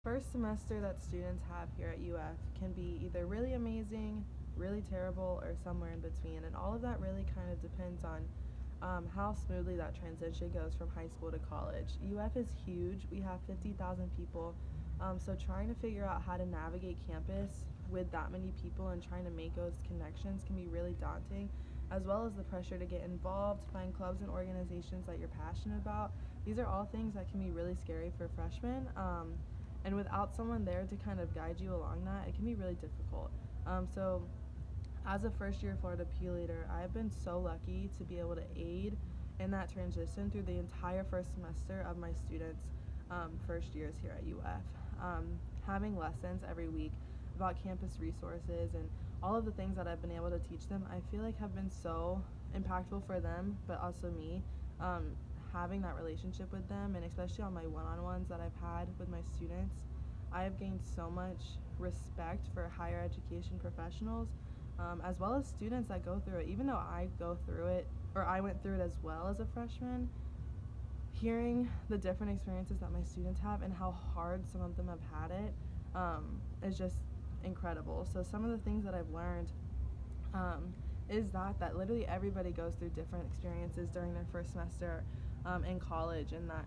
first semester that students have here at UF can be either really amazing, really terrible, or somewhere in between. And all of that really kind of depends on how smoothly that transition goes from high school to college. UF is huge. We have 50,000 people. So trying to figure out how to navigate campus with that many people and trying to make those connections can be really daunting, as well as the pressure to get involved, find clubs and organizations that you're passionate about. These are all things that can be really scary for freshmen. And without someone there to kind of guide you along that, it can be really difficult. So as a first year Florida Peer Leader, I've been so lucky to be able to aid in that transition through the entire first semester of my students' first years here at UF. Having lessons every week about campus resources and all of the things that I've been able to teach them, I feel like have been so impactful for them, but also me. Having that relationship with them, and especially on my one-on-ones that I've had with my students, I have gained so much respect for higher education professionals, as well as students that go through it. Even though I go through it, or I went through it as well as a freshman, hearing the different experiences that my students have and how hard some of them have had it is just incredible. So some of the things that I've learned is that literally everybody goes through different experiences during their first semester in college, and that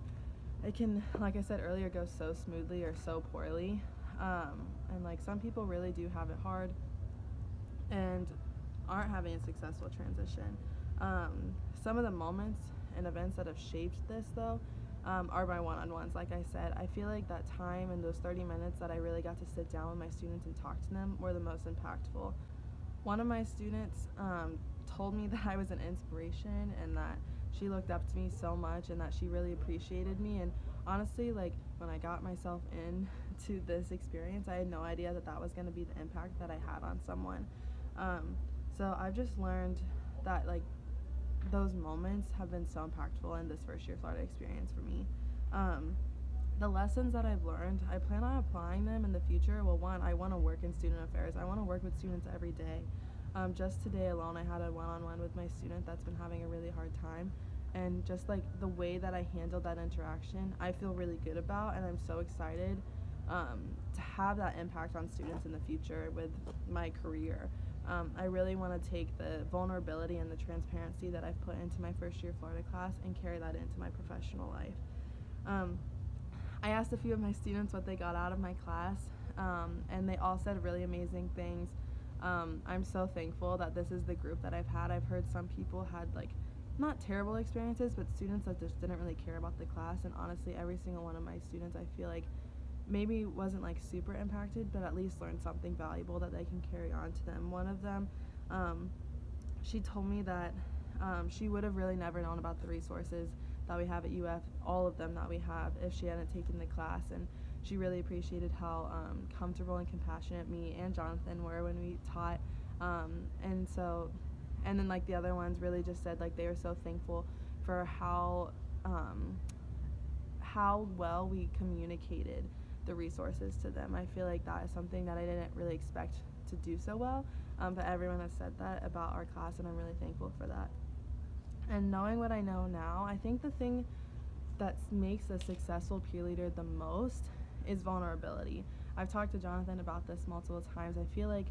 it can, like I said earlier, go so smoothly or so poorly. And like some people really do have it hard and aren't having a successful transition. Some of the moments and events that have shaped this, though, are my one-on-ones. Like I said, I feel like that time and those 30 minutes that I really got to sit down with my students and talk to them were the most impactful. One of my students told me that I was an inspiration and that she looked up to me so much and that she really appreciated me. And honestly, like when I got myself into this experience, I had no idea that that was going to be the impact that I had on someone. So I've just learned that like those moments have been so impactful in this first year Florida experience for me. The lessons that I've learned, I plan on applying them in the future. Well, one, I want to work in student affairs. I want to work with students every day. Just today alone, I had a one-on-one with my student that's been having a really hard time. And just like the way that I handled that interaction, I feel really good about, and I'm so excited to have that impact on students in the future with my career. I really want to take the vulnerability and the transparency that I've put into my first year Florida class and carry that into my professional life. I asked a few of my students what they got out of my class, and they all said really amazing things. I'm so thankful that this is the group that I've had. I've heard some people had like not terrible experiences, but students that just didn't really care about the class, and honestly every single one of my students I feel like maybe wasn't like super impacted, but at least learned something valuable that they can carry on to them. One of them, she told me that she would have really never known about the resources that we have at UF, all of them that we have, if she hadn't taken the class. And she really appreciated how comfortable and compassionate me and Jonathan were when we taught. And then like the other ones really just said like they were so thankful for how well we communicated the resources to them. I feel like that is something that I didn't really expect to do so well, but everyone has said that about our class, and I'm really thankful for that. And knowing what I know now, I think the thing that makes a successful peer leader the most is vulnerability. I've talked to Jonathan about this multiple times. I feel like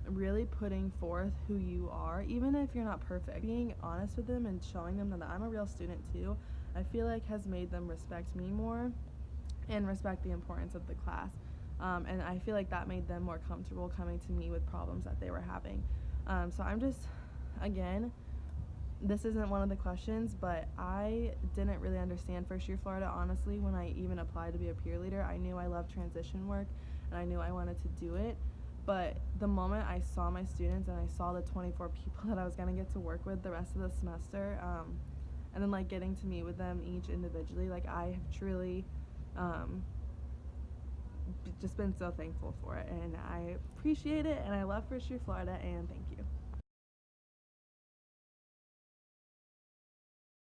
really putting forth who you are, even if you're not perfect, being honest with them and showing them that I'm a real student too, I feel like has made them respect me more and respect the importance of the class. And I feel like that made them more comfortable coming to me with problems that they were having. So I'm just, again, this isn't one of the questions, but I didn't really understand first year Florida, honestly, when I even applied to be a peer leader. I knew I loved transition work and I knew I wanted to do it. But the moment I saw my students and I saw the 24 people that I was gonna get to work with the rest of the semester, and then like getting to meet with them each individually, like I have truly just been so thankful for it, and I appreciate it, and I love First Year Florida, and thank you.